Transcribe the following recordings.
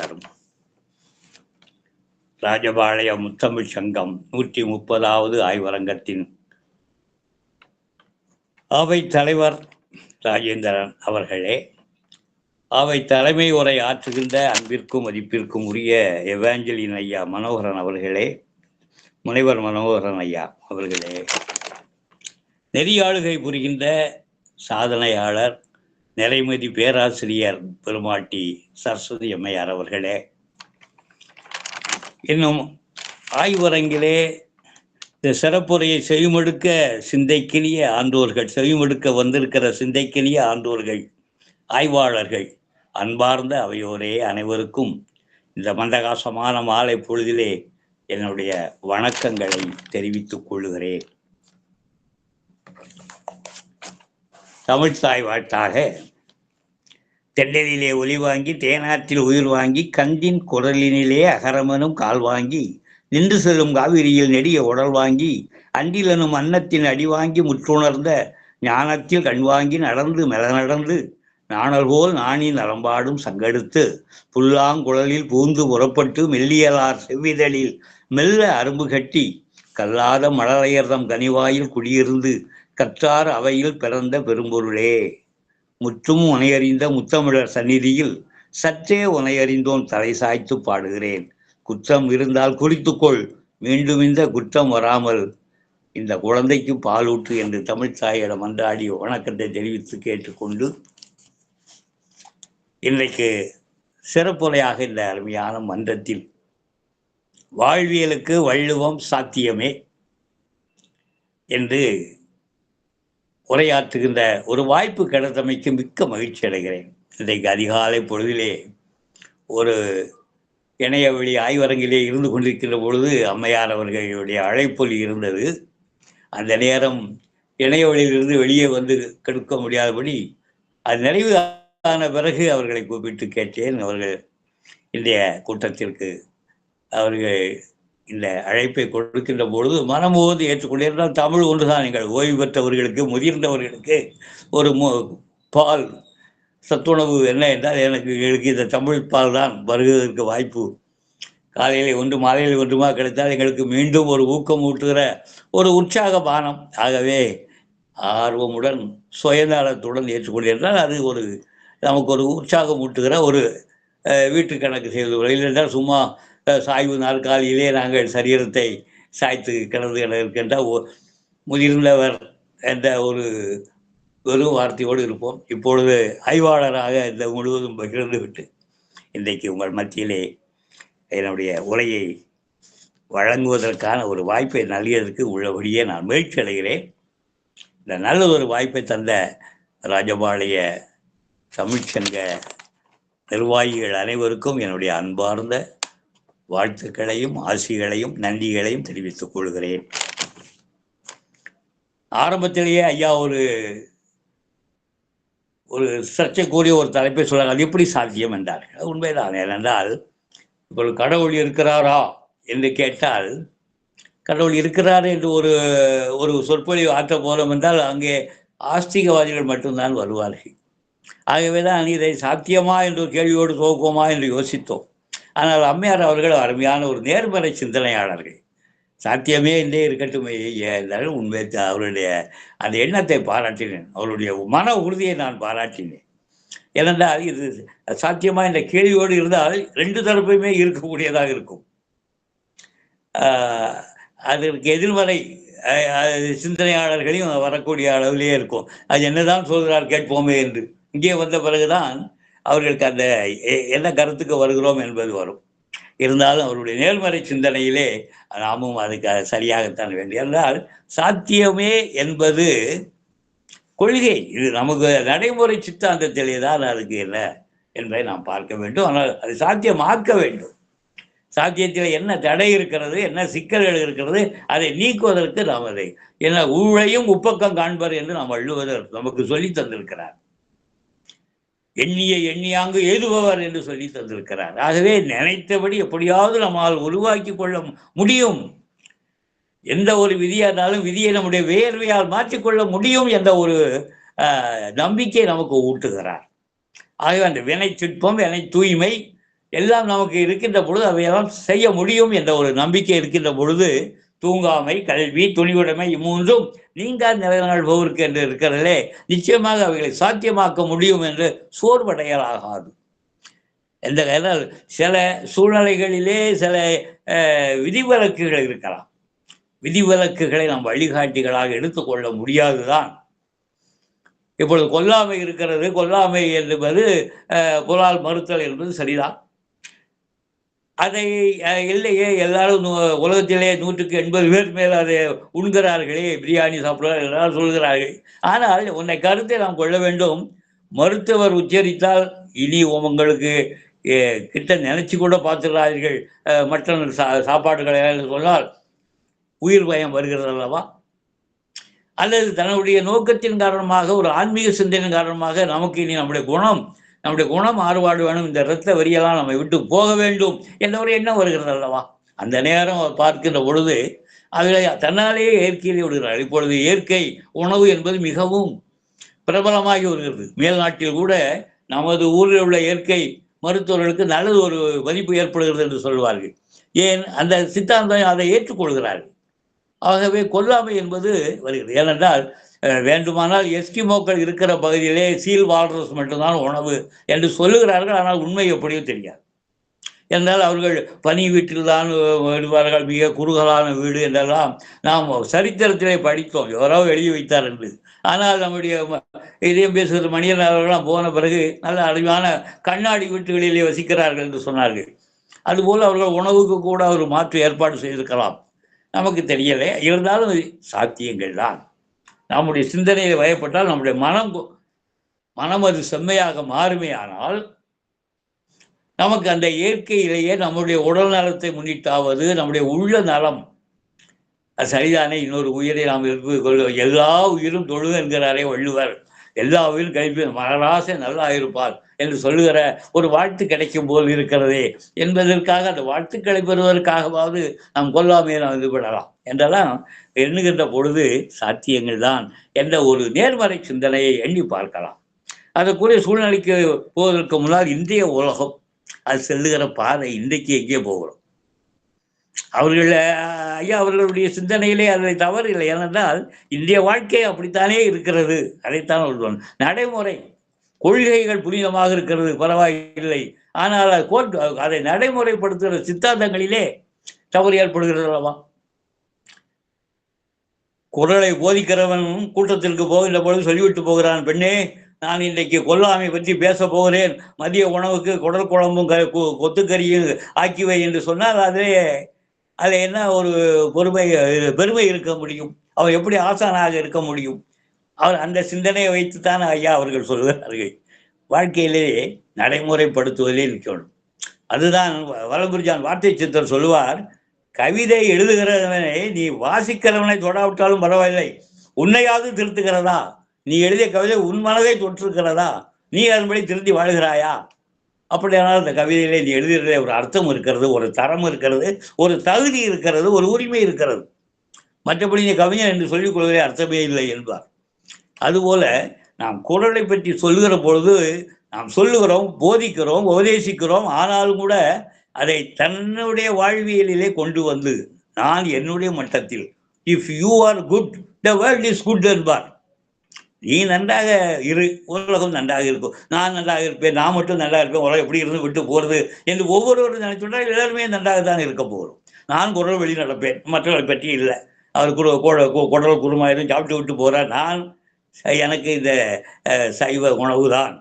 தரும். ராஜபாளையம் முத்தமிழ் சங்கம் 130வது ஆய்வரங்கத்தின் அவை தலைவர் ராஜேந்திரன் அவர்களே, அவை தலைமை உரை ஆற்றுகின்ற அன்பிற்கும் மதிப்பிற்கும் உரிய எவாஞ்சலின் ஐயா மனோகரன் அவர்களே, முனைவர் மனோகரன் ஐயா அவர்களே, நெறியாளுகை புரிகின்ற சாதனையாளர் நிறைமதி பேராசிரியர் பெருமாட்டி சரஸ்வதி அம்மையார் அவர்களே, இன்னும் ஆய்வரங்கிலே இந்த சிறப்புரையை செவிமடுக்க சிந்தைக்கினிய ஆண்டோர்கள், செவிமடுக்க வந்திருக்கிற சிந்தைக்கினிய ஆண்டோர்கள், ஆய்வாளர்கள், அன்பார்ந்த அவையோரே அனைவருக்கும் இந்த மந்தகாசமான மாலை பொழுதிலே என்னுடைய வணக்கங்களை தெரிவித்துக் கொள்ளுகிறேன். தமிழ்த்தாய் வாழ்த்தாக தெண்டலிலே ஒளி வாங்கி தேனாற்றில் உயிர் வாங்கி கந்தின் குரலினிலே அகரமனும் கால் வாங்கி நின்று செல்லும் காவிரியில் நெடிய உடல் வாங்கி அன்றிலனும் அன்னத்தின் அடி வாங்கி முற்றுணர்ந்த ஞானத்தில் கண் வாங்கி நடந்து மெல நடந்து நாணல் போல் நாணி நலம்பாடும் சங்கெடுத்து புல்லாங்குழலில் பூந்து புறப்பட்டு மெல்லியலார் செவ்விதழில் மெல்ல அரும்பு கட்டி கல்லாத மழலையர்தம் கனிவாயில் குடியிருந்து கற்றார் அவையில் பிறந்த பெரும்பொருளே, முற்றும் உனையறிந்த முத்தமிழர் சந்நிதியில் சற்றே உனையறிந்தோன் தலை சாய்த்து பாடுகிறேன். குற்றம் இருந்தால் குறித்துக்கொள், மீண்டும் இந்த குற்றம் வராமல் இந்த குழந்தைக்கு பாலூட்டு என்று தமிழ்த்தாயிடம் மன்றாடி வணக்கத்தை தெரிவித்து கேட்டுக்கொண்டு, இன்றைக்கு சிறப்புரையாக இந்த அருமையான மன்றத்தில் வாழ்வியலுக்கு வள்ளுவம் சாத்தியமே என்று உரையாற்றுகின்ற ஒரு வாய்ப்பு கிடைத்தமைக்கு மிக்க மகிழ்ச்சி அடைகிறேன். இன்றைக்கு அதிகாலை பொழுதிலே ஒரு இணையவழி ஆய்வரங்கிலே இருந்து கொண்டிருக்கின்ற பொழுது அம்மையார் அவர்களுடைய அழைப்பொலி இருந்தது. அந்த நேரம் இணையவழியிலிருந்து வெளியே வந்து கெடுக்க முடியாதபடி அது நிறைவு ஆன பிறகு அவர்களை கூப்பிட்டு கேட்டேன். அவர்கள் இன்றைய கூட்டத்திற்கு அவர்கள் இந்த அழைப்பை கொடுக்கின்ற பொழுது மனமோது ஏற்றுக்கொண்டிருந்தால் தமிழ் ஒன்றுதான். எங்கள் ஓய்வு பெற்றவர்களுக்கு, முதிர்ந்தவர்களுக்கு ஒரு பால் சத்துணவு என்ன என்றால் எனக்கு இந்த தமிழ் பால் தான் வருவதற்கு வாய்ப்பு. காலையில் ஒன்று மாலையில் ஒன்றுமா கிடைத்தால் எங்களுக்கு மீண்டும் ஒரு ஊக்கம் ஊட்டுகிற ஒரு உற்சாக பானம். ஆகவே ஆர்வமுடன் சுயநலத்துடன் ஏற்றுக்கொண்டிருந்தால் அது ஒரு நமக்கு ஒரு உற்சாகம் ஊட்டுகிற ஒரு வீட்டு கணக்கு செய்வது. இல்லைன்றால் சும்மா சாய்வு நாற்காலியிலே நாங்கள் சரீரத்தை சாய்த்து கிடந்து இருக்கின்ற முதிர்ந்தவர் என்ற ஒரு வெறும் வார்த்தையோடு இருப்போம். இப்பொழுது ஆய்வாளராக இந்த முழுவதும் பகிர்ந்து விட்டு இன்றைக்கு உங்கள் மத்தியிலே என்னுடைய உரையை வழங்குவதற்கான ஒரு வாய்ப்பை நல்கியதற்கு உள்ளபடியே நான் மகிழ்ச்சி அடைகிறேன். இந்த நல்ல ஒரு வாய்ப்பை தந்த ராஜபாளைய தமிழ்ச்சங்க நிர்வாகிகள் அனைவருக்கும் என்னுடைய அன்பார்ந்த வாழ்த்துக்களையும் ஆசிகளையும் நன்றிகளையும் தெரிவித்துக் கொள்கிறேன். ஆரம்பத்திலேயே ஐயா ஒரு சர்ச்சைக்குரிய ஒரு தலைப்பை சொல்றாங்க, அது எப்படி சாத்தியம் என்றார்கள். உண்மைதான். ஏனென்றால் இப்போ கடவுள் இருக்கிறாரா என்று கேட்டால், கடவுள் இருக்கிறார் என்று ஒரு சொற்பொழிவு ஆற்ற போலும் என்றால் அங்கே ஆஸ்திகவாதிகள் மட்டும்தான் வருவார்கள். ஆகவேதான் இதை சாத்தியமா என்று கேள்வியோடு துவக்குவோமா என்று யோசித்தோம். ஆனால் அம்மையார் அவர்கள் அருமையான ஒரு நேர்மறை சிந்தனையாளர்கள். சாத்தியமே என்றே இருக்கட்டும் என்றாலும் உண்மை அவருடைய அந்த எண்ணத்தை பாராட்டினேன். அவருடைய மன உறுதியை நான் பாராட்டினேன். ஏனென்றால் இது சாத்தியமா என்ற கேள்வியோடு இருந்தால் ரெண்டு தரப்புமே இருக்கக்கூடியதாக இருக்கும். அதற்கு எதிர்மறை சிந்தனையாளர்களையும் வரக்கூடிய அளவிலேயே இருக்கும். அது என்னதான் சொல்கிறார் கேட்போமே என்று. இங்கே வந்த பிறகுதான் அவர்களுக்கு அந்த என்ன கருத்துக்கு வருகிறோம் என்பது வரும். இருந்தாலும் அவருடைய நேர்மறை சிந்தனையிலே நாமும் அதுக்கு சரியாகத்தான் வேண்டும். என்றால் சாத்தியமே என்பது கொள்கை, இது நமக்கு நடைமுறை சித்தாந்தத்திலே தான் அதுக்கு என்ன என்பதை நாம் பார்க்க வேண்டும். ஆனால் அது சாத்தியமாக்க வேண்டும். சாத்தியத்தில் என்ன தடை இருக்கிறது, என்ன சிக்கல்கள் இருக்கிறது, அதை நீக்குவதற்கு நாம் அதை என்ன ஊழையும் உப்பக்கம் காண்பர் என்று நாம் வள்ளுவர் நமக்கு சொல்லி தந்திருக்கிறார். எண்ணிய எண்ணியாங்கு எழுதுபவர் என்று சொல்லி தந்திருக்கிறார். ஆகவே நினைத்தபடி எப்படியாவது நம்மால் உருவாக்கி கொள்ள முடியும். எந்த ஒரு விதியானாலும் விதியை நம்முடைய வேர்வையால் மாற்றிக்கொள்ள முடியும் என்ற ஒரு நம்பிக்கை நமக்கு ஊட்டுகிறார். ஆகவே அந்த வினை சிற்பம், வினை தூய்மை, எல்லாம் நமக்கு இருக்கின்ற பொழுது அவையெல்லாம் செய்ய முடியும் என்ற ஒரு நம்பிக்கை இருக்கின்ற பொழுது தூங்காமை, கல்வி, துணிவுடைமை இம்மூன்றும் நீங்கா நிலைநாள்பவருக்கு என்று இருக்கிறதே, நிச்சயமாக அவைகளை சாத்தியமாக்க முடியும் என்று சோர்வடையலாகாது. எந்த சில சூழ்நிலைகளிலே சில விதிவிலக்குகள் இருக்கலாம். விதிவிலக்குகளை நாம் வழிகாட்டிகளாக எடுத்துக்கொள்ள முடியாதுதான். இப்பொழுது கொல்லாமை இருக்கிறது. கொல்லாமை என்பது புலால் மறுத்தல் என்பது சரிதான். அதை இல்லையே, எல்லாரும் உலகத்திலே 180 பேர் மேல் அதை உண்கிறார்களே, பிரியாணி சாப்பிடுவார்கள் எல்லாரும் சொல்கிறார்கள். ஆனால் உன்னை கருத்தை நாம் கொள்ள வேண்டும். மருத்துவர் உச்சரித்தால் இனி உங்களுக்கு கிட்ட நினைச்சு கூட பார்த்துடுறார்கள் மட்டன் சாப்பாடுகளை சொன்னால் உயிர் பயம் வருகிறது அல்லவா? அல்லது தன்னுடைய நோக்கத்தின் காரணமாக, ஒரு ஆன்மீக சிந்தனையின் காரணமாக நமக்கு இனி நம்முடைய குணம் மாறுபாடு வேணும், இந்த இரத்த வரியெல்லாம் நம்மை விட்டு போக வேண்டும் என்ற ஒரு எண்ணம் வருகிறது அல்லவா? அந்த நேரம் பார்க்கின்ற பொழுது அவர்களை தன்னாலேயே இயற்கையிலே விடுகிறார். இப்பொழுது இயற்கை உணவு என்பது மிகவும் பிரபலமாகி வருகிறது. மேல்நாட்டில் கூட நமது ஊரில் உள்ள இயற்கை மருத்துவர்களுக்கு நல்லது ஒரு மதிப்பு ஏற்படுகிறது என்று சொல்வார்கள். ஏன்? அந்த சித்தாந்தம் அதை ஏற்றுக்கொள்கிறார்கள். ஆகவே கொல்லாமை என்பது வருகிறது. ஏனென்றால் வேண்டுமானால் எஸ்கிமோக்கள் இருக்கிற பகுதியிலே சீல் வால்ரஸ் மட்டும்தான் உணவு என்று சொல்லுகிறார்கள். ஆனால் உண்மை எப்படியோ தெரியாது. என்றால் அவர்கள் பனி வீட்டில் தான் வருவார்கள், மிக குறுகலான வீடு என்றெல்லாம் நாம் சரித்திரத்திலே படித்தோம், எவரோ எழுதி வைத்தார் என்று. ஆனால் நம்முடைய இதயம் பேசுகிற மனிதன் அவர்களாம் போன பிறகு நல்ல அழகான கண்ணாடி வீட்டுகளிலே வசிக்கிறார்கள் என்று சொன்னார்கள். அதுபோல் அவர்கள் உணவுக்கு கூட ஒரு மாற்று ஏற்பாடு செய்திருக்கலாம், நமக்கு தெரியலை. இருந்தாலும் சாத்தியங்கள் தான். நம்முடைய சிந்தனையை வயப்பட்டால் நம்முடைய மனம் அது செம்மையாக மாறுமே. ஆனால் நமக்கு அந்த இயற்கையிலேயே நம்முடைய உடல் நலத்தை முன்னிட்டாவது நம்முடைய உள்ள நலம் அது சரிதானே. இன்னொரு உயிரை நாம் எல்லா உயிரும் தொழுது என்கிறாரே வள்ளுவர். எல்லா உயிரும் கழிப்பு மகராசை நல்லா இருப்பார் என்று சொல்லுகிற ஒரு வாழ்த்து கிடைக்கும் போல் இருக்கிறதே என்பதற்காக, அந்த வாழ்த்துக்களை பெறுவதற்காகவாவது நாம் கொல்லாமையை நாம் இதுபடலாம் என்றெல்லாம் எண்ணுகின்ற பொழுது சாத்தியங்கள் தான் என்ற ஒரு நேர்மறை சிந்தனையை எண்ணி பார்க்கலாம். அதற்குரிய சூழ்நிலைக்கு போவதற்கு முன்னால் இந்திய உலகம் அது செல்லுகிற பாதை இன்றைக்கு எங்கே போகிறோம்? அவர்களுடைய சிந்தனையிலே அதை தவறு இல்லை. ஏனென்றால் இந்திய வாழ்க்கை அப்படித்தானே இருக்கிறது. அதைத்தான் சொல்லுவாங்க. நடைமுறை கொள்கைகள் புனிதமாக இருக்கிறது, பரவாயில்லை. ஆனால் அதை நடைமுறைப்படுத்துகிற சித்தாந்தங்களிலே தவறு ஏற்படுகிறது அல்லவா? குரலை போதிக்கிறவன் கூட்டத்திற்கு போகின்ற பொழுது சொல்லிவிட்டு போகிறான், பெண்ணே நான் இன்றைக்கு கொல்லாமை பற்றி பேச போகிறேன், மதிய உணவுக்கு குடல் குழம்பும் கொத்துக்கறியும் ஆக்கிவை என்று சொன்னால் அது என்ன ஒரு பெருமை இருக்க முடியும்? அவர் எப்படி ஆசானாக இருக்க முடியும்? அவர் அந்த சிந்தனையை வைத்துத்தான் ஐயா அவர்கள் சொல்கிறார்கள். வாழ்க்கையிலேயே நடைமுறைப்படுத்துவதிலே நிற்கணும். அதுதான் வலம்புரிஜான் வார்த்தை சித்தர் சொல்லுவார், கவிதை எழுதுகிறவனை நீ வாசிக்கிறவனை தொடாவிட்டாலும் பரவாயில்லை, உன்னையாவது திருத்துகிறதா? நீ எழுதிய கவிதை உன் மனதை தொற்றிருக்கிறதா? நீ அதன்படி திருத்தி வாழ்கிறாயா? அப்படியானால் அந்த கவிதையிலே நீ எழுதுகிறதே ஒரு அர்த்தம் இருக்கிறது, ஒரு தரம் இருக்கிறது, ஒரு தகுதி இருக்கிறது, ஒரு உரிமை இருக்கிறது. மற்றபடி நீ கவிஞர் என்று சொல்லிக் கொள்வதே அர்த்தமே இல்லை என்பார். அதுபோல நாம் குரலை பற்றி சொல்லுகிற பொழுது நாம் சொல்லுகிறோம், போதிக்கிறோம், உபதேசிக்கிறோம். ஆனாலும் கூட அதை தன்னுடைய வாழ்வியலிலே கொண்டு வந்து நான் என்னுடைய மட்டத்தில், if you are good the world is good என்பார். நீ நன்றாக இரு, உலகம் நன்றாக இருக்கும். நான் நன்றாக இருப்பேன், நான் மட்டும் நல்லா இருப்பேன், உலகம் எப்படி இருந்து விட்டு போகிறது என்று ஒவ்வொருவரும் நினைச்சுட்டால் எல்லாருமே நன்றாக தான் இருக்க போகிறோம். நான் குரல் வெளி நடப்பேன், மற்றவர்களை பற்றி இல்லை. அவர் குடல் குருமாயிரம் சாப்பிட்டு விட்டு போகிறார், நான் எனக்கு இந்த சைவ உணவு தான்,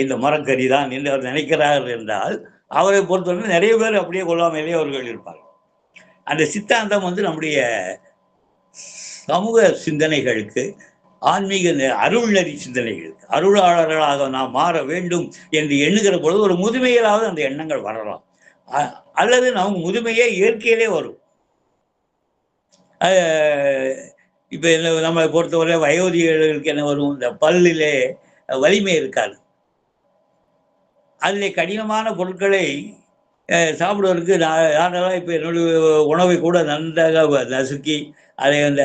இந்த மரக்கறி தான் என்று அவர் நினைக்கிறார் என்றால் அவரை பொறுத்தவரை நிறைய பேர் அப்படியே கொள்ளாமையிலே அவர்கள் இருப்பார்கள். அந்த சித்தாந்தம் நம்முடைய சமூக சிந்தனைகளுக்கு, ஆன்மீக அருள்நெறி சிந்தனைகளுக்கு, அருளாளர்களாக நாம் மாற வேண்டும் என்று எண்ணுகிற பொழுது ஒரு முதுமையிலாவது அந்த எண்ணங்கள் வரலாம். அல்லது நமக்கு முதுமையே இயற்கையிலே வரும். இப்போ நம்மளை பொறுத்தவரை வயோதிகளுக்கு என்ன வரும்? இந்த பல்லிலே வலிமை இருக்காது. அதில் கடினமான பொருட்களை சாப்பிடுவதற்கு யாரெல்லாம் இப்போ என்னுடைய உணவை கூட நன்றாக நசுக்கி அதை அந்த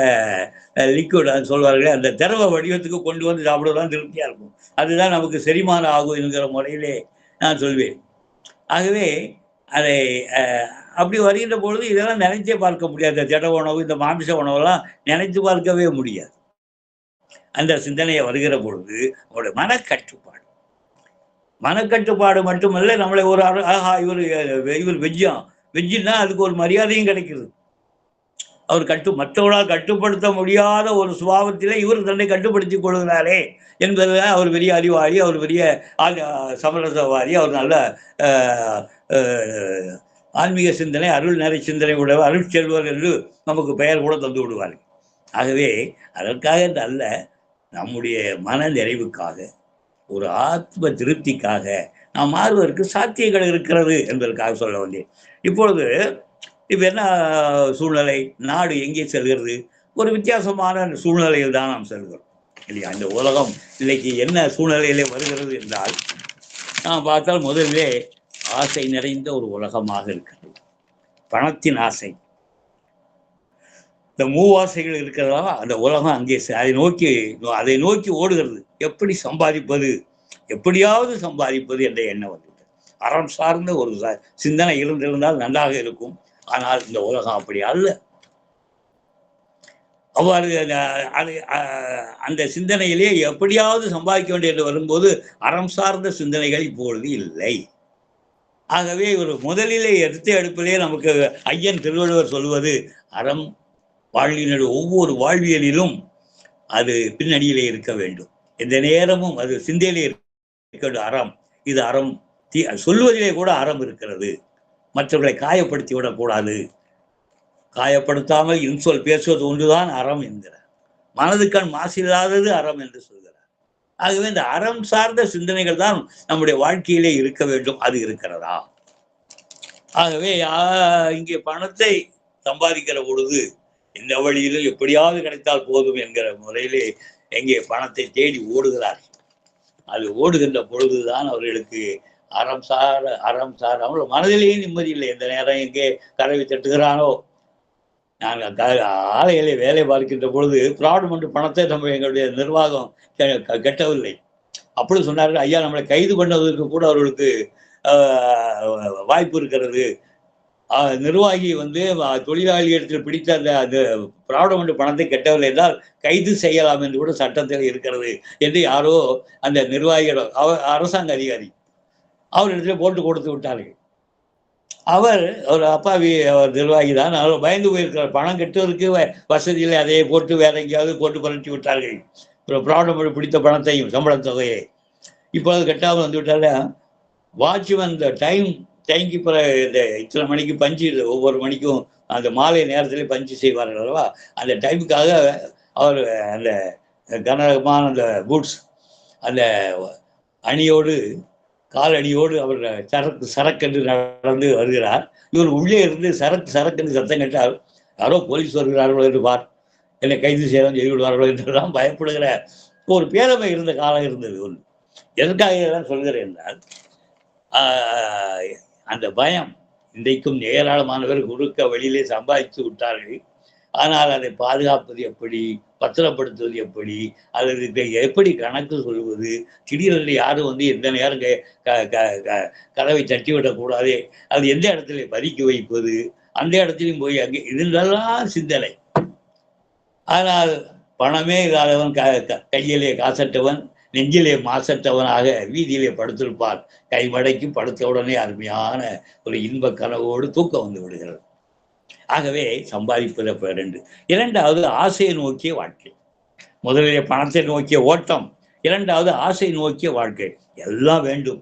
லிக்விட் சொல்வார்களே அந்த திரவ வடிவத்துக்கு கொண்டு வந்து சாப்பிடுவதுதான் திருப்தியாக இருக்கும். அதுதான் நமக்கு செரிமானம் ஆகும் என்கிற முறையிலே நான் சொல்வேன். ஆகவே அதை அப்படி வருகின்ற பொழுது இதெல்லாம் நினைச்சே பார்க்க முடியாது. ஜட உணவு, இந்த மாமிச உணவெல்லாம் நினைத்து பார்க்கவே முடியாது. அந்த சிந்தனையை வருகிற பொழுது அவருடைய மனக்கட்டுப்பாடு மட்டுமல்ல, நம்மளை ஒரு ஆஹா இவர் வெஜ்ஜுன்னா அதுக்கு ஒரு மரியாதையும் கிடைக்குது. அவர் மற்றவர்களால் கட்டுப்படுத்த முடியாத ஒரு சுபாவத்திலே இவர் தன்னை கட்டுப்படுத்திக் கொள்கிறாரே என்பதுதான் அவர் பெரிய அறிவாளி, அவர் பெரிய சமரசவாதி, அவர் நல்ல ஆன்மீக சிந்தனை, அருள் நிறை சிந்தனை உடையவர், அருள் செல்வர் என்று நமக்கு பெயர் கூட தந்து விடுவார்கள். ஆகவே அதற்காக அல்ல, நம்முடைய மன நிறைவுக்காக, ஒரு ஆத்ம திருப்திக்காக நாம் மாறுவதற்கு சாத்தியங்கள் இருக்கிறது என்பதற்காக சொல்ல வந்தேன். இப்பொழுது இப்ப என்ன சூழ்நிலை, நாடு எங்கே செல்கிறது? ஒரு வித்தியாசமான சூழ்நிலையில் தான் நாம் செல்கிறோம் இல்லையா? இந்த உலகம் இன்னைக்கு என்ன சூழ்நிலையிலே வருகிறது என்றால், நாம் பார்த்தால் முதலிலே ஆசை நிறைந்த ஒரு உலகமாக இருக்கிறது. பணத்தின் ஆசை, இந்த மூவாசைகள் இருக்கிறதா அந்த உலகம் அங்கே அதை நோக்கி ஓடுகிறது. எப்படி சம்பாதிப்பது, எப்படியாவது சம்பாதிப்பது என்ற எண்ணம் வந்தது. அறம் சார்ந்த ஒரு சிந்தனை இருந்திருந்தால் நன்றாக இருக்கும். ஆனால் இந்த உலகம் அப்படி அல்ல. அவ்வாறு அந்த சிந்தனையிலே எப்படியாவது சம்பாதிக்க வேண்டும் என்று வரும்போது அறம் சார்ந்த சிந்தனைகள் இப்பொழுது இல்லை. ஆகவே ஒரு முதலிலே எடுப்பிலே நமக்கு ஐயன் திருவள்ளுவர் சொல்வது, அறம் வாழ்வினுடைய ஒவ்வொரு வாழ்வியலிலும் அது பின்னணியிலே இருக்க வேண்டும். எந்த நேரமும் அது சிந்தையிலே இருக்க அறம். இது அறம், சொல்வதிலே கூட அறம் இருக்கிறது. மற்றவர்களை காயப்படுத்தி விடக்கூடாது. காயப்படுத்தாமல் இன்சொல் பேசுவது ஒன்றுதான் அறம் என்கிறார். மனதுக்கண் மாசில்லாதது அறம் என்று சொல்கிறார். ஆகவே இந்த அறம் சார்ந்த சிந்தனைகள் தான் நம்முடைய வாழ்க்கையிலே இருக்க வேண்டும். அது இருக்கிறதா? ஆகவே இங்கே பணத்தை சம்பாதிக்கிற பொழுது எந்த வழியிலும் எப்படியாவது கிடைத்தால் போதும் என்கிற முறையிலே எங்கே பணத்தை தேடி ஓடுகிறார். அது ஓடுகின்ற பொழுதுதான் அவர்களுக்கு அறம் சார் அவங்கள மனதிலேயும் நிம்மதி இல்லை. எந்த நேரம் எங்கே கதவை தட்டுகிறானோ. நாங்கள் ஆலையிலே வேலை பார்க்கின்ற பொழுது ப்ராட்மெண்ட் பணத்தை நம்ம எங்களுடைய நிர்வாகம் கட்டவில்லை. அப்படி சொன்னார்கள், ஐயா நம்மளை கைது பண்ணதற்கு கூட அவர்களுக்கு வாய்ப்பு இருக்கிறது. நிர்வாகி தொழிலாளி இடத்தில் பிடித்த அந்த ப்ராட்மெண்ட் பணத்தை கட்டவில்லை என்றால் கைது செய்யலாம் என்று கூட சட்டத்தில் இருக்கிறது என்று யாரோ அந்த நிர்வாகிகள், அரசாங்க அதிகாரி அவரிடத்துல போட்டு கொடுத்து விட்டார்கள். அவர் ஒரு அப்பாவி நிர்வாகி தான். அவர் பயந்து போயிருக்கிறார். பணம் கட்டுவதற்கு வசதியில் அதையே போட்டு வேற எங்கேயாவது போட்டு புரட்டி விட்டார்கள். ப்ராப்ளம் பிடித்த பணத்தையும் சம்பள தொகையை இப்போது கட்டாமல் வந்து விட்டால. வாட்ச்மேன் இந்த டைம் கீப்பரை இந்த இத்தனை மணிக்கு பஞ்சு, ஒவ்வொரு மணிக்கும் அந்த மாலை நேரத்தில் பஞ்சு செய்வார்கள் அல்லவா, அந்த டைமுக்காக அவர் அந்த கனரகமான அந்த பூட்ஸ் அந்த அணியோடு காலடியோடு அவர் சரக்கென்று நடந்து வருகிறார். இவர் உள்ளே இருந்து சரக்கென்று சத்தம் கேட்டால் யாரோ போலீஸ் வருகிறார்களோ என்று என்னை கைது செய்து விடுவார்களோ என்றெல்லாம் பயப்படுகிற ஒரு பேரமை இருந்த காலம் இருந்தது. ஒன்று எதற்காக இதெல்லாம் சொல்கிறேன் என்றால், அந்த பயம் இன்றைக்கும் ஏராளமானவர் குறுக்க வழியிலே சம்பாதித்து விட்டார்கள். ஆனால் அதை பாதுகாப்பது எப்படி, பத்திரப்படுத்துவது எப்படி, அதற்கு எப்படி கணக்கு சொல்வது, திடீரென்று யாரும் எந்த நேரம் கதவை தட்டிவிடக்கூடாது, அது எந்த இடத்துல பறிக்க வைப்பது, அந்த இடத்துலையும் போய் அங்கே இதெல்லாம் சிந்தனை. ஆனால் பணமே இல்லாதவன் கையிலே காசற்றவன் நெஞ்சிலே மாசற்றவனாக வீதியிலே படுத்திருப்பார். கைமடக்கி படுத்த உடனே அருமையான ஒரு இன்ப கனவோடு தூக்கம் வந்து விடுகிறது. ஆகவே சம்பாதிப்பது இரண்டாவது ஆசையை நோக்கிய வாழ்க்கை. முதலிலே பணத்தை நோக்கிய ஓட்டம், இரண்டாவது ஆசை நோக்கிய வாழ்க்கை. எல்லாம் வேண்டும்.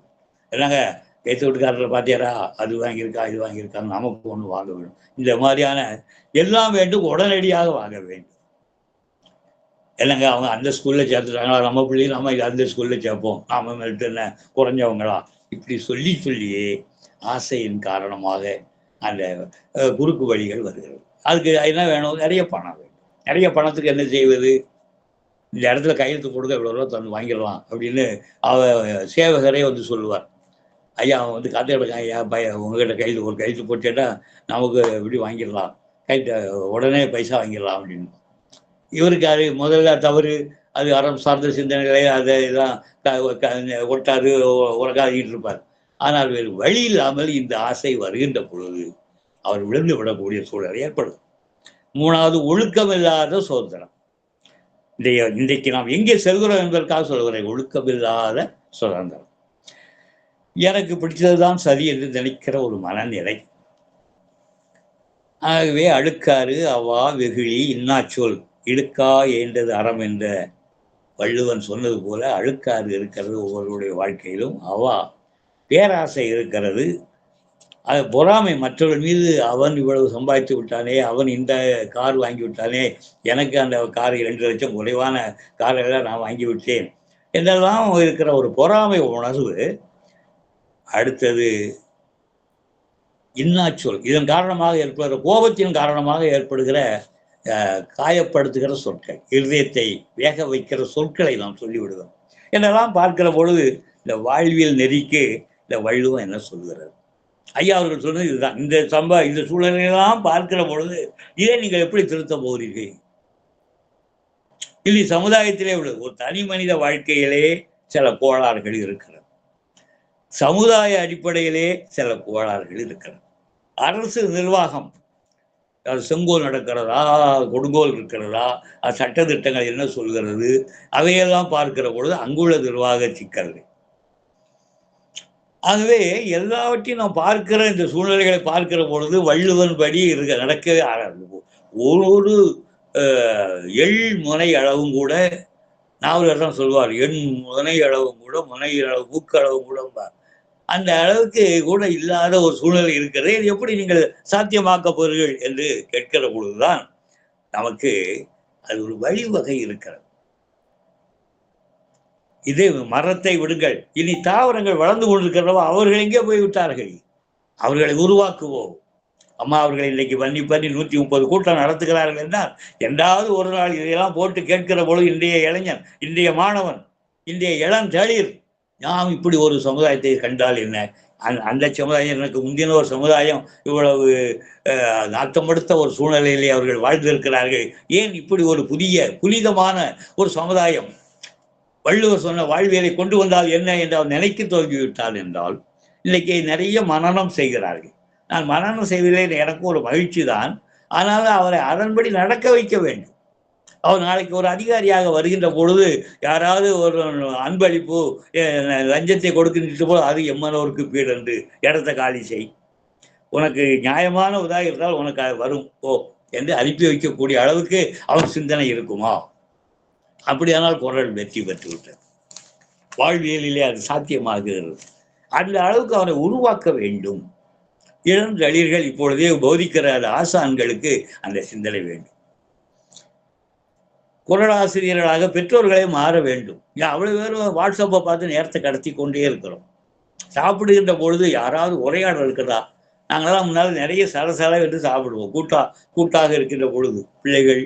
என்னங்க பேத்து வீட்டுக்காரரை பார்த்தியாரா, அது வாங்கியிருக்கா இது வாங்கியிருக்கான்னு நமக்கு ஒன்று வாங்க வேண்டும். இந்த மாதிரியான எல்லாம் வேண்டும், உடனடியாக வாங்க வேண்டும். இல்லைங்க அவங்க அந்த ஸ்கூல்ல சேர்த்துட்டாங்களா, நம்ம பிள்ளைங்க நம்ம அந்த ஸ்கூல்ல சேர்ப்போம், நாம மெல்ட்டு என்ன குறைஞ்சவங்களா, இப்படி சொல்லியே ஆசையின் காரணமாக அந்த குறுக்கு வழிகள் வருகிறது. அதுக்கு என்ன வேணும்? நிறைய பணம் வேணும். நிறைய பணத்துக்கு என்ன செய்வது? இந்த இடத்துல கையெழுத்து கொடுக்க இவ்வளோ ரூபா தந்து வாங்கிடலாம் அப்படின்னு சேவகரே சொல்லுவார். ஐயா அவன் காத்து எடுக்க, ஐயா உங்ககிட்ட கையெழுத்து ஒரு கையெழுத்து போட்டேன்னா நமக்கு இப்படி வாங்கிடலாம், கைட்டு உடனே பைசா வாங்கிடலாம் அப்படின்னு. இவருக்கு அது முதல்ல தவறு. அது அறம் சார்ந்த சிந்தனைகளை அதை இதெல்லாம் ஒட்டாரு உறக்காதிக்கிட்டு இருப்பார். ஆனால் வேறு வழி இல்லாமல் இந்த ஆசை வருகின்ற பொழுது அவர் விழுந்து விடக்கூடிய சூழல் ஏற்படும். மூணாவது, ஒழுக்கமில்லாத சுதந்திரம். இன்றைக்கு நாம் எங்கே செல்கிறோம் என்பதற்காக சொல்கிறேன். ஒழுக்கமில்லாத சுதந்திரம். எனக்கு பிடிச்சதுதான் சரி என்று நினைக்கிற ஒரு மனநிலை. ஆகவே அழுக்காறு, அவா, வெகுளி, இன்னாச்சொல், இழுக்கா ஏண்டது அறம் என்ற வள்ளுவன் சொன்னது போல அழுக்காறு இருக்கிறது ஒவ்வொருடைய வாழ்க்கையிலும். அவா, பேராசை இருக்கிறது. அது பொறாமை, மற்றவர்கள் மீது அவன் இவ்வளவு சம்பாதித்து விட்டானே, அவன் இந்த கார் வாங்கி விட்டானே, எனக்கு அந்த கார் 2 லட்சம் குறைவான காரெல்லாம் நான் வாங்கி விட்டேன் என்றெல்லாம் இருக்கிற ஒரு பொறாமை உணர்வு. அடுத்தது இன்னாச்சொல். இதன் காரணமாக ஏற்படுகிற கோபத்தின் காரணமாக ஏற்படுகிற காயப்படுத்துகிற சொற்கள், இருதயத்தை வேக வைக்கிற சொற்களை நாம் சொல்லிவிடுவோம் என்றெல்லாம் பார்க்கிற பொழுது இந்த வாழ்வியல் நெறிக்கு இந்த வள்ளுவம் என்ன சொல்கிறது? ஐயா அவர்கள் சொன்னது இதுதான். இந்த சூழலையெல்லாம் பார்க்கிற பொழுது இதை நீங்கள் எப்படி திருத்த போகிறீர்கள்? இல்லை, சமுதாயத்திலே உள்ளது ஒரு தனி மனித வாழ்க்கையிலே சில கோளாறுகள் இருக்கிறது. சமுதாய அடிப்படையிலே சில கோளாறுகள் இருக்கிறது. அரசு நிர்வாகம், செங்கோல் நடக்கிறதா, கொடுங்கோல் இருக்கிறதா, சட்ட திட்டங்கள் என்ன சொல்கிறது, அவையெல்லாம் பார்க்கிற பொழுது அங்குள்ள நிர்வாக சிக்கல்கள். ஆகவே எல்லாவற்றையும் நாம் பார்க்கிற இந்த சூழ்நிலைகளை பார்க்கிற பொழுது வள்ளுவன் படி நடக்கவே ஆரம்பிக்கும். ஒரு எள் முனை அளவும் கூட, நாவலர் தான் சொல்வார், எண் முனை அளவும் கூட, முனை அளவு மூக்களவும் கூட, அந்த அளவுக்கு கூட இல்லாத ஒரு சூழ்நிலை இருக்கிறது. இது எப்படி நீங்கள் சாத்தியமாக்க போறீர்கள் என்று கேட்கிற பொழுதுதான் நமக்கு அது ஒரு வழிவகை இருக்கிறது. இது மரத்தை விடுங்கள், இனி தாவரங்கள் வளர்ந்து கொண்டிருக்கிறவோ அவர்கள் எங்கே போய்விட்டார்கள்? அவர்களை உருவாக்குவோம். அம்மா அவர்கள் இன்னைக்கு பண்ணி 130 கூட்டம் நடத்துகிறார்கள் என்றால் என்றாவது ஒரு நாள் இதையெல்லாம் போட்டு கேட்கிற பொழுது இன்றைய இளைஞன், இன்றைய மாணவன், இன்றைய இளந்தளிர் நாம் இப்படி ஒரு சமுதாயத்தை கண்டால் என்ன, அந்த சமுதாயம் எனக்கு முந்தின ஒரு சமுதாயம் இவ்வளவு நாட்டமெடுத்த ஒரு சூழ்நிலையிலே அவர்கள் வாழ்ந்திருக்கிறார்கள், ஏன் இப்படி ஒரு புதிய புனிதமான ஒரு சமுதாயம் வள்ளுவர் சொன்ன வாழ்வியலை கொண்டு வந்தால் என்ன என்று அவர் நினைக்க துவங்கிவிட்டார் என்றால், இன்னைக்கு நிறைய மனனம் செய்கிறார்கள். நான் மனனம் செய்வதிலே எனக்கு ஒரு மகிழ்ச்சி தான். ஆனால் அவரை அதன்படி நடக்க வைக்க வேண்டும். அவர் நாளைக்கு ஒரு அதிகாரியாக வருகின்ற பொழுது யாராவது ஒரு அன்பளிப்பு லஞ்சத்தை கொடுக்கின்ற போது அது எம்மனோருக்கு பீடன்று, இடத்த காலி செய், உனக்கு நியாயமான உதாக இருந்தால் உனக்கு அது வரும் ஓ என்று அனுப்பி வைக்கக்கூடிய அளவுக்கு அவர் சிந்தனை இருக்குமா? அப்படியானால் குரல் வெற்றி பெற்று விட்டது. வாழ்வியலிலே அது சாத்தியமாகிறது. அந்த அளவுக்கு அவரை உருவாக்க வேண்டும். இளந்தளிர்கள் இப்பொழுதே போதிக்கிற ஆசான்களுக்கு அந்த சிந்தனை வேண்டும். குரலாசிரியர்களாக பெற்றோர்களே மாற வேண்டும். அவ்வளவு பேரும் வாட்ஸ்அப்பை பார்த்து நேரத்தை கடத்தி கொண்டே இருக்கிறோம். சாப்பிடுகின்ற பொழுது யாராவது உரையாடல் இருக்கிறதா? நாங்களாம் முன்னால் நிறைய சலசல என்று சாப்பிடுவோம். கூட்டாக இருக்கின்ற பொழுது பிள்ளைகள்,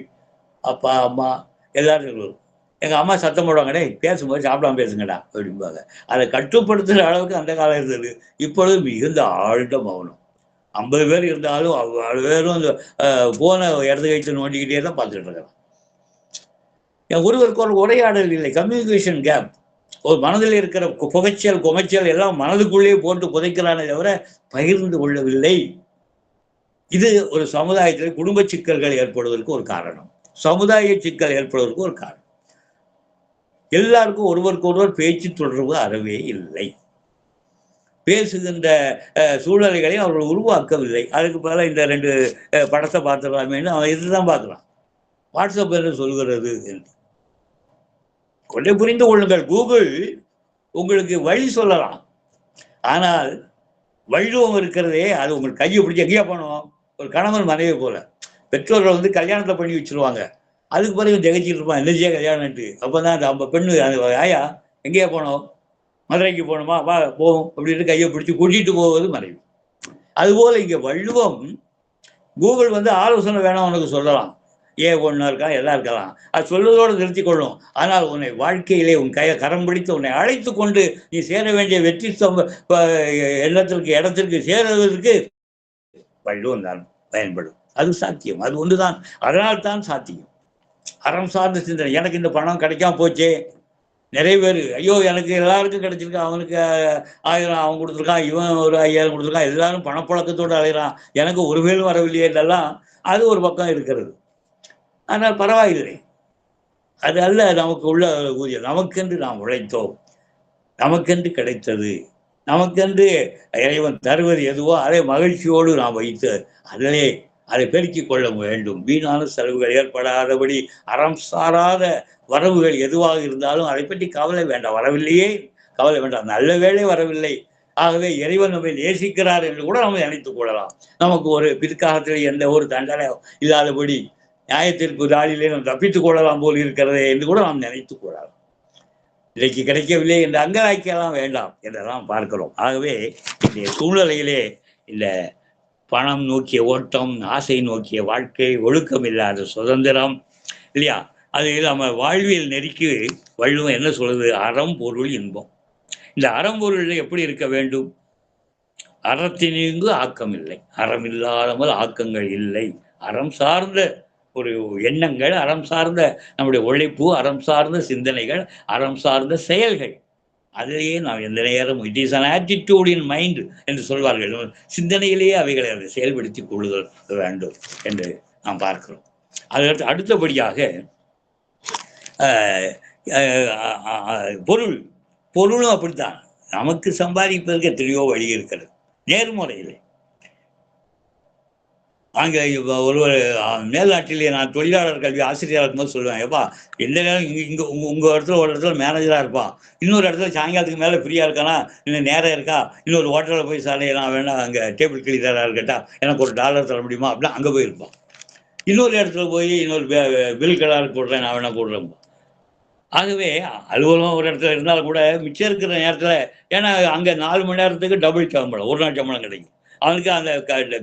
அப்பா, அம்மா எல்லாரும் சொல்லுவோம். எங்க அம்மா சத்தம் போடுவாங்கடே, பேசும்போது சாப்பிடாம பேசுங்கடா அப்படிம்பாங்க. அதை கட்டுப்படுத்துகிற அளவுக்கு அந்த காலம் இருந்தது. இப்பொழுது மிகுந்த ஆழ்ந்த மௌனம். 50 பேர் இருந்தாலும் அவ்வளவு பேரும் அந்த போன இடத்து கழித்து நோண்டிக்கிட்டே தான் பார்த்துட்டு இருக்கிறான். ஒருவருக்கு ஒரு உரையாடல் இல்லை, கம்யூனிகேஷன் கேப். ஒரு மனதில் இருக்கிற புகைச்சல் குமைச்சல் எல்லாம் மனதுக்குள்ளேயே போட்டு புதைக்கிறானே தவிர பகிர்ந்து கொள்ளவில்லை. இது ஒரு சமுதாயத்தில் குடும்ப சிக்கல்கள் ஏற்படுவதற்கு ஒரு காரணம், சமுதாய சிக்கல் ஏற்படுவதற்கு ஒரு காரணம். எல்லாருக்கும் ஒருவருக்கு ஒருவர் பேச்சு தொடர்பு அறவே இல்லை. பேசுகின்ற சூழ்நிலைகளை அவர்கள் உருவாக்கவில்லை. அதுக்கு பதிலாக இந்த 2 படத்தை பார்த்துடலாமேன்னு அவன் இதுதான் பார்க்கலாம். வாட்ஸ்அப் என்று சொல்கிறது என்று கொண்டே புரிந்து கொள்ளுங்கள். கூகுள் உங்களுக்கு வழி சொல்லலாம், ஆனால் வள்ளுவம் இருக்கிறதே அது உங்களுக்கு கையை பிடிச்சி எங்கேயா போனோம். ஒரு கணவன் மனைவி போல பெற்றோர்கள் கல்யாணத்தை பண்ணி வச்சிருவாங்க. அதுக்கு பிறகு ஜெகச்சிட்டு இருப்பான், என்னச்சியா கல்யாணம்ட்டு. அப்போதான் அந்த பெண்ணு ஆயா எங்கேயா போனோம், மதுரைக்கு போகணுமா, வா போவோம் அப்படின்னு கையை பிடிச்சி கூட்டிட்டு போவது மனைவி. அதுபோல இங்க வள்ளுவம் கூகுள் ஆலோசனை வேணாம் உனக்கு சொல்லலாம், ஒன்றா இருக்கலாம், எல்லாம் இருக்கலாம், அது சொல்வதோடு நிறுத்தி கொள்ளும். ஆனால் உன்னை வாழ்க்கையிலே உன் கரம் பிடித்து உன்னை அழைத்து கொண்டு நீ சேர வேண்டிய வெற்றி இடத்திற்கு சேருவதற்கு வள்ளுவம் தான் பயன்படும். அது சாத்தியம், அது ஒன்றுதான். அதனால் தான் சாத்தியம். அறம் சார்ந்த சிந்தனை. எனக்கு இந்த பணம் கிடைக்காம போச்சே, நிறைய பேர் ஐயோ எனக்கு எல்லாருக்கும் கிடைச்சிருக்கான், அவனுக்கு 1000 அவன் கொடுத்துருக்கான், இவன் ஒரு 5000 கொடுத்துருக்கான், எல்லாரும் பணப்பழக்கத்தோடு அலைகிறான், எனக்கு ஒரு பேரும் வரவில்லையே என்றெல்லாம் அது ஒரு பக்கம் இருக்கிறது. ஆனால் பரவாயில்லை, அது அல்ல நமக்கு உள்ள ஊதியம். நமக்கென்று நாம் உழைத்தோம், நமக்கென்று கிடைத்தது, நமக்கென்று இறைவன் தருவது எதுவோ அதை மகிழ்ச்சியோடு நாம் வைத்து அதிலே அதை பெருக்கிக் கொள்ள வேண்டும். வீணான செலவுகள் ஏற்படாதபடி அறம் சாராத வரவுகள் எதுவாக இருந்தாலும் அதை பற்றி கவலை வேண்டாம். வரவில்லையே கவலை வேண்டாம், நல்ல வேளை வரவில்லை, ஆகவே இறைவன் நம்மை நேசிக்கிறார் என்று கூட நம்ம நினைத்துக் கொள்ளலாம். நமக்கு ஒரு பிற்காலத்தில் எந்த ஒரு தண்டனை இல்லாதபடி நியாயத்திற்கு நாளிலே நாம் தப்பித்துக் கொள்ளலாம் போல் இருக்கிறதே என்று கூட நாம் நினைத்துக் கொள்ளலாம். இன்றைக்கு கிடைக்கவில்லை என்று அங்கலாய்க்கலாம் வேண்டாம் என்றெல்லாம் பார்க்கிறோம். ஆகவே இந்த சூழ்நிலையிலே இந்த பணம் நோக்கிய ஓட்டம், ஆசை நோக்கிய வாழ்க்கை, ஒழுக்கம் இல்லாத சுதந்திரம் இல்லையா, அது நம்ம வாழ்வியல் நெருக்கி வள்ளுவம் என்ன சொல்றது? அறம் பொருள் இன்பம். இந்த அறம்பொருள் எப்படி இருக்க வேண்டும்? அறத்தினிங்கு ஆக்கம் இல்லை, அறம் இல்லாமல் ஆக்கங்கள் இல்லை. அறம் சார்ந்த ஒரு எண்ணங்கள், அறம் சார்ந்த நம்முடைய உழைப்பு, அறம் சார்ந்த சிந்தனைகள், அறம் சார்ந்த செயல்கள், அதிலேயே நாம் எந்த நேரம் it is an attitude in mind என்று சொல்வார்கள். சிந்தனையிலேயே அவைகளை அதை செயல்படுத்திக் கொள்ளுதல் வேண்டும் என்று நாம் பார்க்கிறோம். அதற்கு அடுத்தபடியாக பொருள், பொருளும் அப்படித்தான். நமக்கு சம்பாதிப்பதற்கு எத்தனையோ வழி இருக்கிறது நேர்முறையில். அங்கே ஒருவர் மேல்நாட்டிலே நான் தொழிலாளர் கல்வி ஆசிரியராக இருக்கும்போது சொல்லுவேன், எப்பா எந்த நேரம் இங்கே உங்கள் இடத்துல ஒரு இடத்துல மேனேஜராக இருப்பான், இன்னொரு இடத்துல சாயங்காலத்துக்கு மேலே ஃப்ரீயாக இருக்கானா, இன்னும் நேரம் இருக்கா, இன்னொரு ஹோட்டலில் போய் சாலை நான் வேணா அங்கே டேபிள் கிளீனராக இருக்கட்டா, எனக்கு ஒரு டாலர் தர முடியுமா அப்படின்னா அங்கே போயிருப்பான். இன்னொரு இடத்துல போய் இன்னொரு பில் கலர் போடுறேன் நான் வேணா போடுறேன். ஆகவே அலுவலகம் ஒரு இடத்துல இருந்தாலும் கூட மிச்சம் இருக்கிற நேரத்தில், ஏன்னா அங்கே 4 மணி நேரத்துக்கு டபுள் சம்பளம், ஒரு நாள் சம்பளம் கிடைக்கும். அவனுக்கு அந்த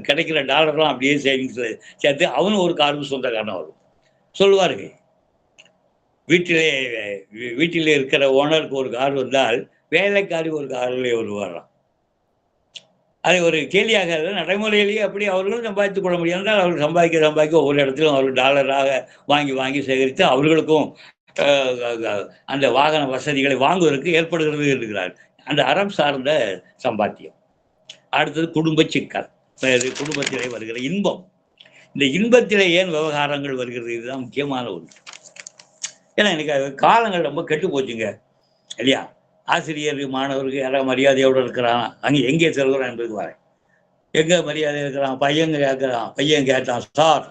கிடைக்கிற டாலர்லாம் அப்படியே சேவிங்ஸில் சேர்த்து அவனும் ஒரு காருக்கு சொந்தக்காரனாக வரும். சொல்லுவார்கள், வீட்டிலே இருக்கிற ஓனருக்கு ஒரு கார் வந்தால் வேலைக்காரி ஒரு காரிலே வருவாராம். அதை ஒரு கேலியாக நடைமுறையிலேயே அப்படி அவர்களும் சம்பாதித்துக் கொள்ள முடியும் என்றால் அவர்கள் சம்பாதிக்க ஒவ்வொரு இடத்திலும் அவர்கள் டாலராக வாங்கி சேகரித்து அவர்களுக்கும் அந்த வாகன வசதிகளை வாங்குவதற்கு ஏற்படுகிறது இருக்கிறார். அந்த அறம் சார்ந்த சம்பாத்தியம். அடுத்தது குடும்ப சிக்கல், குடும்பத்திலே வருகிற இன்பம். இந்த இன்பத்திலே ஏன் விவகாரங்கள் வருகிறது? இதுதான் முக்கியமான ஒன்று. ஏன்னா எனக்கு காலங்கள் ரொம்ப கெட்டு போச்சுங்க இல்லையா. ஆசிரியர் மாணவருக்கு யாராவது மரியாதையோடு இருக்கிறான், அங்கே எங்கே செல்கிறான் என்பதுக்கு வரேன். எங்கே மரியாதை இருக்கிறான்? பையன் கேட்டான், சார்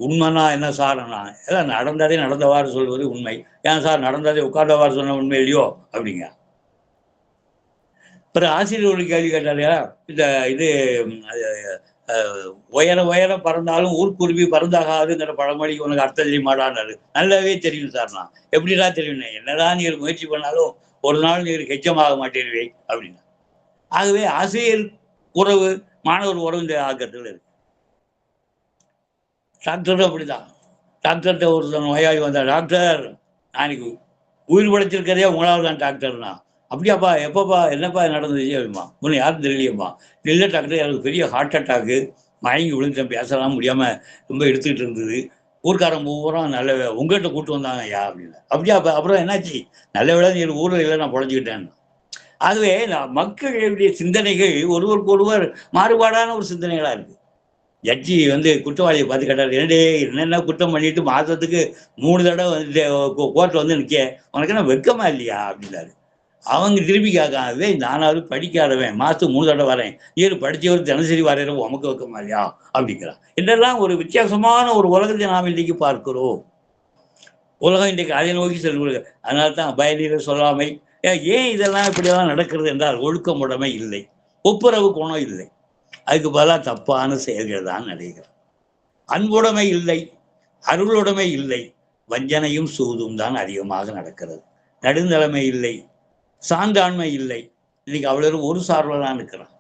உண்மைனா என்ன சார்னா, எல்லாம் நடந்ததே நடந்தவாறு சொல்வது உண்மை. ஏன் சார் நடந்ததே உட்கார்ந்தவாறு சொன்ன உண்மை இல்லையோ அப்படிங்க. அப்புறம் ஆசிரியர் ஒரு கேள்வி கேட்டாலையா, இந்த இது உயர பறந்தாலும் ஊர்க்குருவி பறந்தாகாதுங்கிற பழமொழி உனக்கு அர்த்தம் தெரியுமாடான்னு. நல்லாவே தெரியும் சார். நான் எப்படிதான் தெரியும், என்னதான் நீர் முயற்சி பண்ணாலும் ஒரு நாள் நீர் கெச்சமாக மாட்டேருவே அப்படின்னா. ஆகவே ஆசிரியர் உறவு மாணவர் உறவு இந்த ஆக்கத்தில் இருக்கு. டாக்டரும் அப்படிதான். டாக்டர்கிட்ட ஒரு நோயாளி வந்தார், டாக்டர் நாளைக்கு உயிர் படைச்சிருக்கிறதே உங்களால் தான் டாக்டர்னா. அப்படியாப்பா, எப்பப்பா, என்னப்பா நடந்தது அப்படிமா. ஒன்று யாரும் தெரியலையம்மா. இல்லை டாக்டர், எனக்கு பெரிய ஹார்ட் அட்டாக்கு, மயங்கி விழுந்தேன், பேசலாம் முடியாமல் ரொம்ப எடுத்துக்கிட்டு இருந்தது. ஊர்க்காரன் பூரா நல்ல உங்கள்கிட்ட கூப்பிட்டு வந்தாங்க ஐயா அப்படின்னு. அப்படியாப்பா, அப்புறம் என்னாச்சு? நல்ல விட நீ ஊரில் இல்லை, நான் பொழைஞ்சிக்கிட்டேன். ஆகவே மக்களுடைய சிந்தனைகள் ஒருவருக்கு ஒருவர் மாறுபாடான ஒரு சிந்தனைகளாக இருக்கு. ஜட்ஜி குற்றவாளியை பார்த்து கேட்டார், என்னென்ன குற்றம் பண்ணிட்டு மாதத்துக்கு 3 தடவை கோர்ட்டில் நிற்க, உனக்கு என்ன வெக்கமா இல்லையா அப்படின்னாரு. அவங்க திருப்பி கேட்காவே, நானாவது படிக்காதவன், மாதத்துக்கு 3 தடவை வரேன், நீர் படித்தவர் தினசரி வரையிற உமக்கு வெக்கமா இல்லையா அப்படிங்கிறான். இதெல்லாம் ஒரு வித்தியாசமான ஒரு உலகத்தை நாம் இன்றைக்கு பார்க்கிறோம். உலகம் இன்றைக்கு அதை நோக்கி செல்வது. அதனால தான் பயனீர சொல்லாமை. ஏன் இதெல்லாம் இப்படியெல்லாம் நடக்கிறது என்றால் ஒழுக்கமுடைமை இல்லை, ஒப்புரவு குணம் இல்லை, அதுக்கு பதிலாக தப்பான செயல்கள் தான் நடைகிறது. அன்புடைமை இல்லை, அருளுடைமை இல்லை, வஞ்சனையும் சூதும் தான் அதிகமாக நடக்கிறது. நடுநிலைமை இல்லை, சான்றாண்மை இல்லை. இன்னைக்கு அவ்வளவு ஒரு சார்பில் தான் இருக்கிறான்.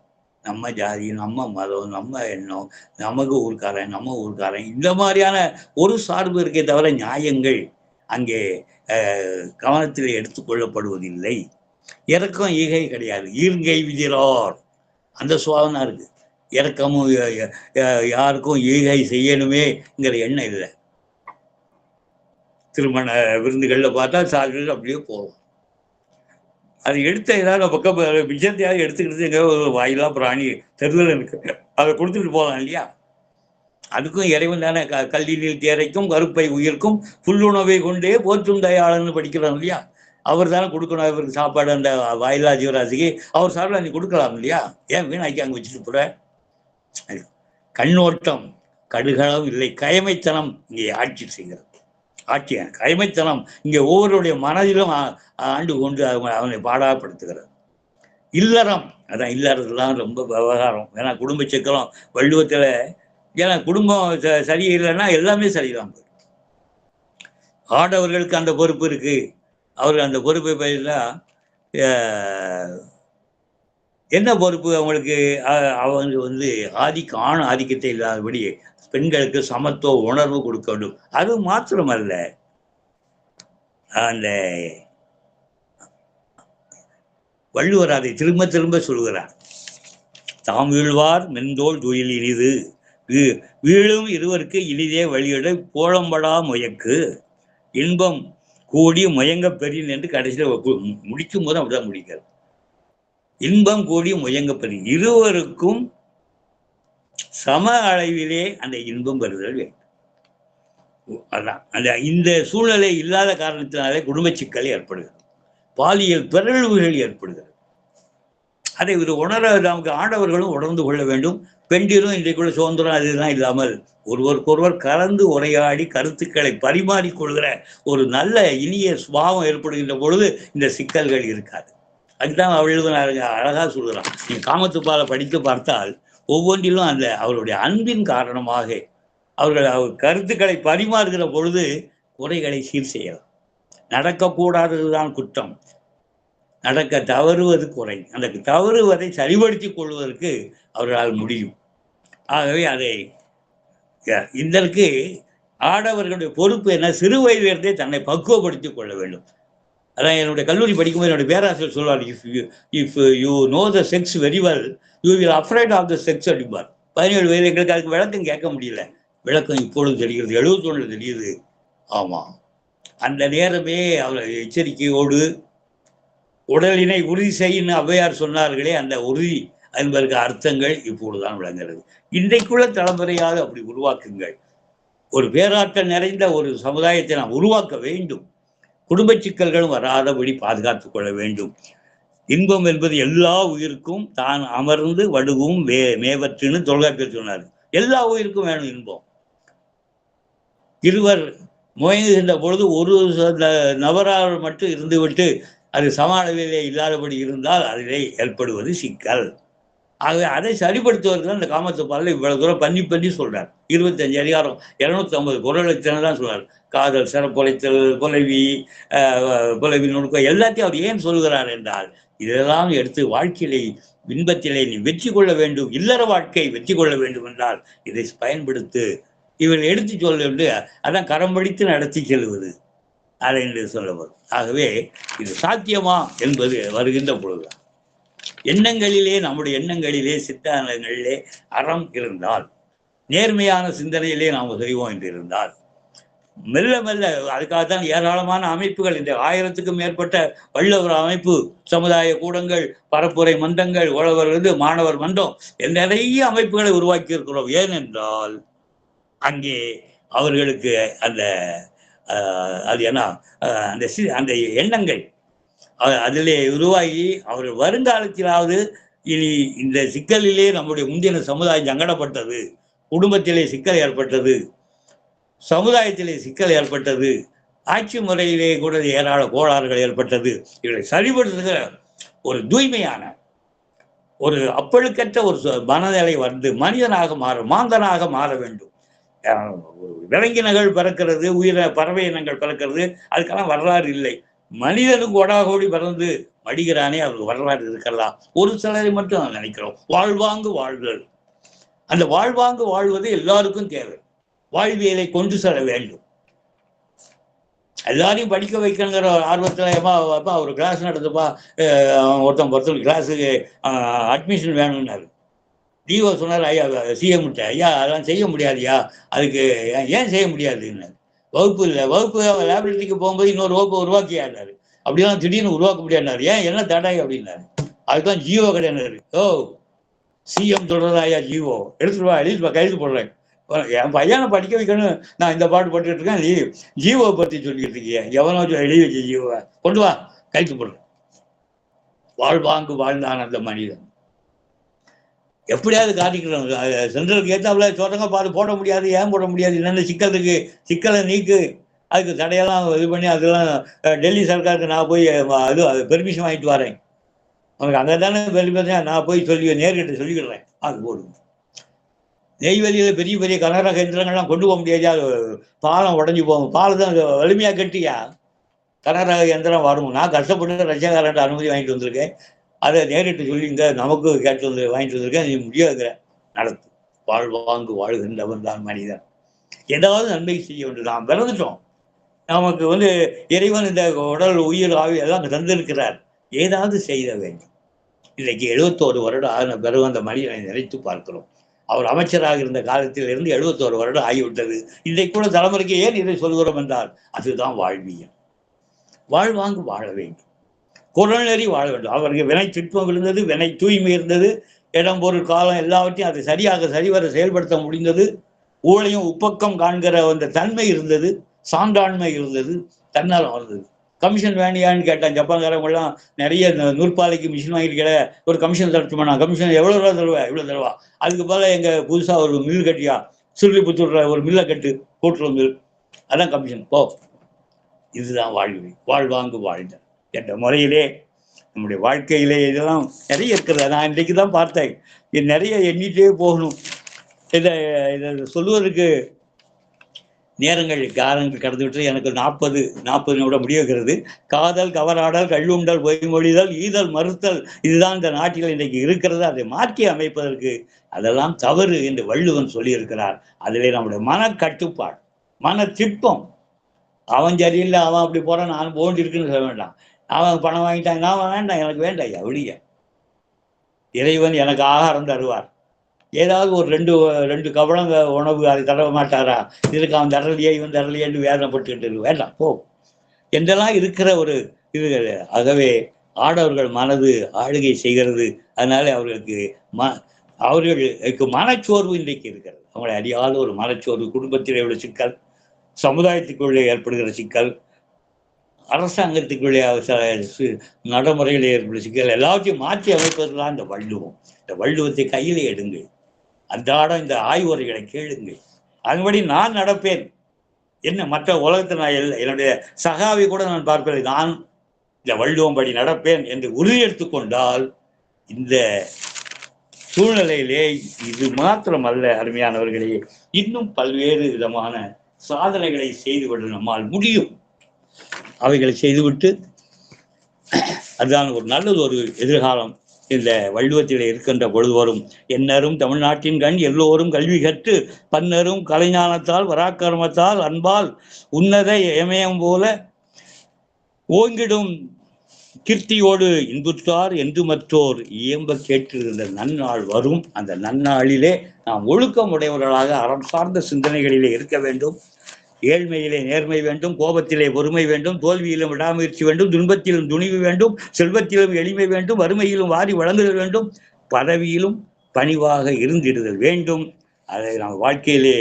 நம்ம ஜாதி, நம்ம மதம், நம்ம எண்ணம், நமக்கு ஊர்க்காரன், இந்த மாதிரியான ஒரு சார்பு இருக்கே தவிர நியாயங்கள் அங்கே கவனத்தில் எடுத்துக்கொள்ளப்படுவதில்லை. இறக்கம் ஈகை கிடையாது, ஈர்ங்கை விதிரார் அந்த சுவாபம் இருக்கு. இறக்கமும் யாருக்கும் ஈகை செய்யணுமேங்கிற எண்ணம் இல்லை. திருமண விருந்துகளில் பார்த்தா சார்பில் அப்படியே போகும். அதை எடுத்த ஏதாவது பக்கம் விஷத்தையாவது எடுத்துக்கிட்டு எங்க ஒரு வாயிலா பிராணி தெருவில் இருக்கு, அதை கொடுத்துட்டு போகலாம் இல்லையா? அதுக்கும் இறைவன் தானே கல்லினில் தேரைக்கும் கருப்பை உயிர்க்கும் புல்லுணவை கொண்டே போற்றும் தயாளன்னு படிக்கிறோம் இல்லையா? அவர் தானே கொடுக்கணும் அவருக்கு சாப்பாடு. அந்த வாயிலா ஜீவராசிக்கு அவர் சாப்பிட நீ கொடுக்கலாம் இல்லையா? ஏன் வீணாக்கி அங்கே வச்சுட்டு போற? கண்ணோட்டம் கடுகளவும் இல்லை, கயமைத்தனம் இங்கே ஆட்சி செய்கிறது. ஆட்சிய கயமைத்தனம் இங்கே ஒவ்வொருடைய மனதிலும் ஆண்டு கொண்டு அவனை பாடாப்படுத்துகிறது. இல்லறம், அதான் இல்லறதுலாம் ரொம்ப விவகாரம். ஏன்னா குடும்ப சிக்கலம் வள்ளுவத்துல, ஏன்னா குடும்பம் சரியில்லைன்னா எல்லாமே சரிதான். ஆடவர்களுக்கு அந்த பொறுப்பு இருக்கு. அவர்கள் அந்த பொறுப்பை பயிலா என்ன பொறுப்பு அவங்களுக்கு? அவங்க ஆண் ஆதிக்கத்தை இல்லாதபடி பெண்களுக்கு சமத்துவ உணர்வு கொடுக்க வேண்டும். அது மாத்திரமல்ல, அந்த வள்ளுவர் அதை திரும்ப திரும்ப சொல்கிறார். தாம் வீழ்வார் மென்தோல் துயில் இனிது, வீழும் இருவருக்கு இனிதே வழியிட கோலம்படா முயக்கு இன்பம் கூடி முயங்க பெறின் என்று கடைசியில் முடிக்கும் போது அப்படிதான் முடிக்கிறார். இன்பம் கூடி முயங்க பெறின், இருவருக்கும் சம அளவிலே அந்த இன்பம் பெறுதல் வேண்டும். அதான் அந்த இந்த சூழ்நிலை இல்லாத காரணத்தினாலே குடும்ப சிக்கல் ஏற்படுகிறது, பாலியல் பிறழ்வுகள் ஏற்படுகிறது. அதை ஒரு உணர நமக்கு ஆண்டவர்களும் உணர்ந்து கொள்ள வேண்டும். பெண்டிலும் இன்றைக்குள்ள சுதந்திரம் அதுதான் இல்லாமல் ஒருவருக்கொருவர் கலந்து உரையாடி கருத்துக்களை பரிமாறிக்கொள்கிற ஒரு நல்ல இனிய சுபாவம் ஏற்படுகின்ற பொழுது இந்த சிக்கல்கள் இருக்காது. அதுதான் அவள் அழகா சொல்கிறான். நீ காமத்துப்பாலை படித்து பார்த்தால் ஒவ்வொன்றிலும் அந்த அவருடைய அன்பின் காரணமாக அவர்கள் கருத்துக்களை பரிமாறுகிற பொழுது குறைகளை சீர் செய்யலாம். நடக்கக்கூடாததுதான் குற்றம், நடக்க தவறுவது குறை. அந்த தவறுவதை சரிபடுத்திக் கொள்வதற்கு அவர்களால் முடியும். ஆகவே அதை இதற்கு ஆடவர்களுடைய பொறுப்பு என்ன? சிறு வயதிலிருந்தே தன்னை பக்குவப்படுத்திக் கொள்ள வேண்டும். அதான் என்னுடைய கல்லூரி படிக்கும்போது என்னுடைய பேராசிரியர் சொல்வார், if you know the sex very well you will afraid of the sex அடிப்பார். 17 வயது எங்களுக்கு அதுக்கு விளக்கம் கேட்க முடியல. விளக்கம் இப்பொழுது தெரிகிறது, 71 தெரியுது. ஆமா, அந்த நேரமே அவர் எச்சரிக்கையோடு உடலினை உறுதி செய்யன்னு ஔவையார் சொன்னார்களே, அந்த உறுதி என்பதற்கு அர்த்தங்கள் இப்பொழுதுதான் விளங்குகிறது. இன்றைக்குள்ள தலைமுறையாக அப்படி உருவாக்குங்கள். ஒரு பேராற்றல் நிறைந்த ஒரு சமுதாயத்தை நாம் உருவாக்க வேண்டும். குடும்ப சிக்கல்களும் வராதபடி பாதுகாத்துக் கொள்ள வேண்டும். இன்பம் என்பது எல்லா உயிருக்கும் தான் அமர்ந்து வடுவும் மேவற்றுன்னு தொல்காப்பியர் சொன்னார். எல்லா உயிருக்கும் வேணும் இன்பம். இருவர் முயங்குகின்ற பொழுது ஒரு நபரால் மட்டும் இருந்துவிட்டு அது சம அளவிலே இல்லாதபடி இருந்தால் அதிலே ஏற்படுவது சிக்கல். ஆகவே அதை சரிப்படுத்துவதற்கு அந்த காமத்துப்பாலில் இவ்வளவு தூரம் பண்ணி சொல்றார். 25 அதிகாரம் 250 குறளை தான் சொல்றார். காதல், சிறப்புரைத்தல், புலவி நுணுக்கம் எல்லாத்தையும் அவர் ஏன் சொல்கிறார் என்றால், இதெல்லாம் எடுத்து வாழ்க்கையிலே இன்பத்திலே நீ வெற்றி கொள்ள வேண்டும், இல்லற வாழ்க்கை வெற்றி கொள்ள வேண்டும் என்றால் இதை பயன்படுத்து, இவர் எடுத்து சொல்ல வேண்டும். அதான் கரம் படித்து நடத்தி செல்வது அதை என்று சொல்லப்படும். ஆகவே இது சாத்தியமா என்பது வருகின்ற பொழுதுதான். எண்ணங்களிலே, நம்முடைய எண்ணங்களிலே, சித்தாந்தங்களிலே அறம் இருந்தால், நேர்மையான சிந்தனையிலே நாம் செய்வோம் என்று இருந்தால், மெல்ல மெல்ல அதுக்காகத்தான் ஏராளமான அமைப்புகள், இந்த 1000க்கும் மேற்பட்ட வள்ளுவர் அமைப்பு, சமுதாய கூடங்கள், பரப்புரை மன்றங்கள், உழவர் மாணவர் மன்றம், நிறைய அமைப்புகளை உருவாக்கி இருக்கிறோம். ஏனென்றால் அங்கே அவர்களுக்கு அந்த அது என்ன அந்த எண்ணங்கள் அதிலே உருவாகி அவர்கள் வருங்காலத்திலாவது இனி இந்த சிக்கலிலே நம்முடைய முந்தின சமுதாயம் சங்கடப்பட்டது, குடும்பத்திலே சிக்கல் ஏற்பட்டது, சமுதாயத்திலே சிக்கல் ஏற்பட்டது, ஆட்சி முறையிலே கூட ஏராள கோளாறுகள் ஏற்பட்டது. இவர்களை சரிபடுத்துகிற ஒரு தூய்மையான ஒரு அப்பழுக்கற்ற ஒரு மனநிலை வந்து மனிதனாக மாந்தனாக மாற வேண்டும். விலங்கினங்கள் பிறக்கிறது, பறவை இனங்கள் பிறக்கிறது, அதுக்கெல்லாம் வரலாறு இல்லை. மனிதனுக்கு கொடாகோடி பிறந்து மடிகிறானே, அவருக்கு வரலாறு இருக்கலாம். ஒரு சிலரை மட்டும் நான் நினைக்கிறோம். வாழ்வாங்கு வாழ்தல், அந்த வாழ்வாங்கு வாழ்வது எல்லாருக்கும் தேவை. வாழ்வியலை கொண்டு செல்ல வேண்டும். எல்லாரையும் படிக்க வைக்கணுங்கிற ஆர்வத்தில் ஒரு கிளாஸ் நடத்துப்பா, ஒருத்தர் கிளாஸுக்கு அட்மிஷன் வேணும்னாரு. டிஓ சொன்னார், ஐயா சிஎம்கிட்ட, ஐயா அதெல்லாம் செய்ய முடியாதுயா, அதுக்கு ஏன் செய்ய முடியாதுன்னு. வகுப்பு இல்லை, வகுப்பு லேபரேட்டரிக்கு போகும்போது இன்னொரு வகுப்பு உருவாக்கியாரு. அப்படியெல்லாம் திடீர்னு உருவாக்க முடியாதுனாரு. ஏன் என்ன தடை அப்படின்னாரு. அதுதான் ஜீவோ கிடையாது. ஓ சிஎம் சொல்றதாயா ஜீவோ, எடுத்துட்டு வா, எழுதிட்டு கையெழுத்து போடுறேன். என் பையனை படிக்க வைக்கணும், நான் இந்த பாட்டு போட்டுக்கிட்டு இருக்கேன், நீ ஜீவோவை பத்தி சொல்லிட்டு இருக்கிய, எவனோ எழுதி வச்ச ஜீவோவை கொண்டு வா, கையெழுத்து போடுறேன். வாழ்வாங்கு வாழ்ந்தான் அந்த மனிதன். எப்படியாவது காட்டிக்கிறோம். சென்ட்ரலுக்கு ஏற்றாப்புல சொல்றாங்க, பார்த்து போட முடியாது. ஏன் போட முடியாது? என்னென்ன சிக்கல் இருக்கு, சிக்கலை நீக்கு, அதுக்கு தடையெல்லாம் இது பண்ணி அதெல்லாம் டெல்லி சர்க்காருக்கு நான் போய் அது பெர்மிஷன் வாங்கிட்டு வரேன். அவனுக்கு அங்கே தானே பெர்மிஷன், நான் போய் நேர்கிட்ட சொல்லிக்கிறேன், அது போடுங்க. நெய்வேலியில பெரிய பெரிய கனரக எந்திரங்கள்லாம் கொண்டு போக முடியாது, பாலம் உடஞ்சி போகும். பாலம் தான் வலிமையா கட்டியா கனரக எந்திரம் வரும். நான் கஷ்டப்பட்டு ரஷ்யாக்காரன் அனுமதி வாங்கிட்டு வந்திருக்கேன். அதை நேரிட்டு சொல்லிங்க, நமக்கு கேட்டு வந்து வாங்கிட்டு வந்திருக்கேன், நீ முடியாதுங்கிற நடத்து. வாழ்வாங்கு வாழ்கின்றவன் தான் மனிதன். ஏதாவது நன்மை செய்ய வேண்டும். நாம் பிறந்துட்டோம், நமக்கு இறைவன் இந்த உடல் உயிர் ஆவி எல்லாம் தந்திருக்கிறார், ஏதாவது செய்த வேண்டும். இன்றைக்கு 71 வருடம் ஆன பிறகு அந்த மனிதனை நினைத்து பார்க்கிறோம். அவர் அமைச்சராக இருந்த காலத்தில் இருந்து 71 வருடம் ஆகிவிட்டது. இன்றைக்கு கூட தலைமுறைக்கு ஏன் இதை சொல்கிறோம் என்றால் அதுதான் வாழ்வியல். வாழ்வாங்கு வாழ வேண்டும், குரல் நெறி வாழ வேண்டும். அவருக்கு வினை சிற்பம் இருந்தது, வினை தூய்மை இருந்தது, இடம் பொருள் காலம் எல்லாவற்றையும் அதை சரியாக சரிவர செயல்படுத்த முடிந்தது. ஊழையும் உப்பக்கம் காண்கிற அந்த தன்மை இருந்தது, சான்றாண்மை இருந்தது, தன்னால் வந்தது. கமிஷன் வேணியான்னு கேட்டான். ஜப்பான்காரங்கெல்லாம் நிறைய நூற்பாலைக்கு மிஷின் வாங்கிட்டு கேட்ட, ஒரு கமிஷன் தரட்டுமா? நான் கமிஷன் எவ்வளோ ரூபா தருவா? இவ்வளோ தருவா. அதுக்கு போல எங்க புதுசாக ஒரு மில் கட்டியா, சிறுலிபுத்தூர்ல ஒரு மில்லை கட்டு, கூட்டுற மில், அதான் கமிஷன் போ. இதுதான் வாழ்வு. வாழ்வாங்கு வாழ்ந்த என்ற முறையிலே நம்முடைய வாழ்க்கையிலே இதெல்லாம் நிறைய இருக்கிறது. நான் இன்றைக்கு தான் பார்த்தேன், இது நிறைய எண்ணிட்டே போகணும். இதை சொல்லுவதற்கு நேரங்கள் காலங்கள் கடந்து விட்டு எனக்கு 40 நிமிடம் முடிவுகிறது. காதல், கவராடல், கள்ளுண்டல், பொய்மொழிதல், ஈதல், மறுத்தல், இதுதான் இந்த நாட்டில் இன்றைக்கு இருக்கிறது. அதை மாற்றி அமைப்பதற்கு அதெல்லாம் தவறு என்று வள்ளுவன் சொல்லியிருக்கிறார். அதிலே நம்முடைய மன கட்டுப்பாடு, மன திட்பம். அவன் சரியில்லை, அவன் அப்படி போறான், நான் போண்டி இருக்குன்னு சொல்ல வேண்டாம். அவன் பணம் வாங்கிட்டான், நான் வேண்டாம், எனக்கு வேண்டாம், எவ்வளிய இறைவன் எனக்கு ஆகாரம் தருவார். ஏதாவது ஒரு ரெண்டு கவளங்க உணவு அதை தடவ மாட்டாரா? இதுக்கு அவன் தரலையே, இவன் தரலையேன்னு வேதனைப்பட்டுக்கிட்டு வேண்டாம் போ என்றெல்லாம் இருக்கிற ஒரு இது. ஆகவே ஆடவர்கள் மனது ஆளுகை செய்கிறது. அதனால அவர்களுக்கு மனச்சோர்வு இன்றைக்கு இருக்கிறது. அவங்களை அறியாத ஒரு மனச்சோர்வு, குடும்பத்திலே உள்ள சிக்கல், சமுதாயத்துக்குள்ளே ஏற்படுகிற சிக்கல், அரசாங்கத்துக்குள்ளே நடைமுறையில் ஏற்படும் சிக்கல், எல்லாத்தையும் மாற்றி அமைப்பதுதான் இந்த வள்ளுவம். இந்த வள்ளுவத்தை கையிலே எடுங்கள், அன்றாடம் இந்த ஆய்வுரைகளை கேளுங்கள், அதன்படி நான் நடப்பேன். என்ன மற்ற உலகத்தில் நான் என்னுடைய சகாவை கூட நான் பார்ப்பேன், நான் இந்த வள்ளுவம் படி நடப்பேன் என்று உறுதி எடுத்துக்கொண்டால் இந்த சூழ்நிலையிலே இது மாத்திரமல்ல அருமையானவர்களே, இன்னும் பல்வேறு விதமான சாதனைகளை செய்துவிட நம்மால் முடியும். அவைகளை செய்துவிட்டு அதுதான் ஒரு நல்லது ஒரு எதிர்காலம் இந்த வள்ளுவத்தில் இருக்கின்ற பொழுது வரும். என்னரும் தமிழ்நாட்டின் கண் எல்லோரும் கல்வி கற்று பன்னரும் கலைஞானத்தால் வராக்கர்மத்தால் அன்பால் உன்னத இமயம் போல ஓங்கிடும் கீர்த்தியோடு இன்புற்றார் என்று மற்றோர் இயம்ப கேட்டிருந்த நன்னாள் வரும். அந்த நன்னாளிலே நாம் ஒழுக்கம் உடையவர்களாக அறம் சார்ந்த சிந்தனைகளிலே இருக்க வேண்டும். ஏழ்மையிலே நேர்மை வேண்டும், கோபத்திலே பொறுமை வேண்டும், தோல்வியிலும் விடாமுயற்சி வேண்டும், துன்பத்திலும் துணிவு வேண்டும், செல்வத்திலும் எளிமை வேண்டும், வறுமையிலும் வாரி வழங்குதல் வேண்டும், பதவியிலும் பணிவாக இருந்திடுதல் வேண்டும். அதை நாம் வாழ்க்கையிலே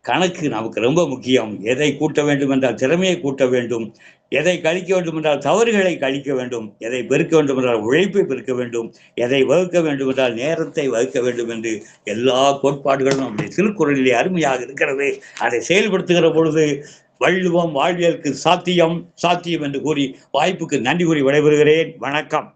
கணக்கு நமக்கு ரொம்ப முக்கியம். எதை கூட்ட வேண்டும் என்றால் திறமையை கூட்ட வேண்டும், எதை கழிக்க வேண்டும் என்றால் தவறுகளை கழிக்க வேண்டும், எதை பெருக்க வேண்டும் என்றால் உழைப்பை பெருக்க வேண்டும், எதை வகுக்க வேண்டும் என்றால் நேரத்தை வகுக்க வேண்டும் என்று எல்லா கோட்பாடுகளும் நம்முடைய திருக்குறளிலே அருமையாக இருக்கிறது. அதை செயல்படுத்துகிற பொழுது வள்ளுவம் வாழ்வியலுக்கு சாத்தியம் என்று கூறி வாய்ப்புக்கு நன்றி கூறி விடைபெறுகிறேன். வணக்கம்.